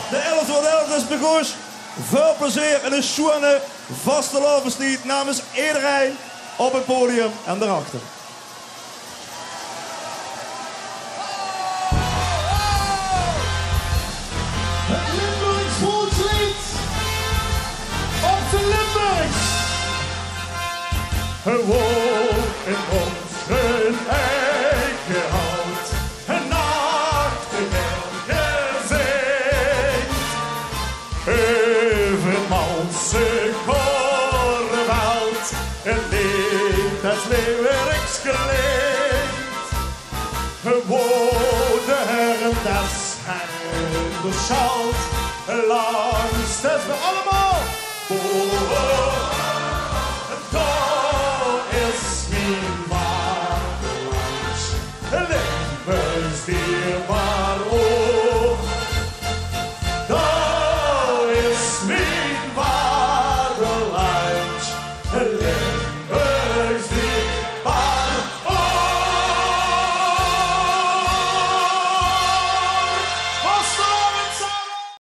De 11 wordt 11 is begoes. Veel plezier en een schone vaste lovenstiet namens iedereen op het podium en daarachter. Het Limburgs volkslied op de Limburgs. Gewoon in onze eigen hand, een nachtegaal gezingt. Over Malse Korreveld, een lied dat Leeuweriks klinkt. Gewoon de heren des heren schalt, langs het we allemaal voor.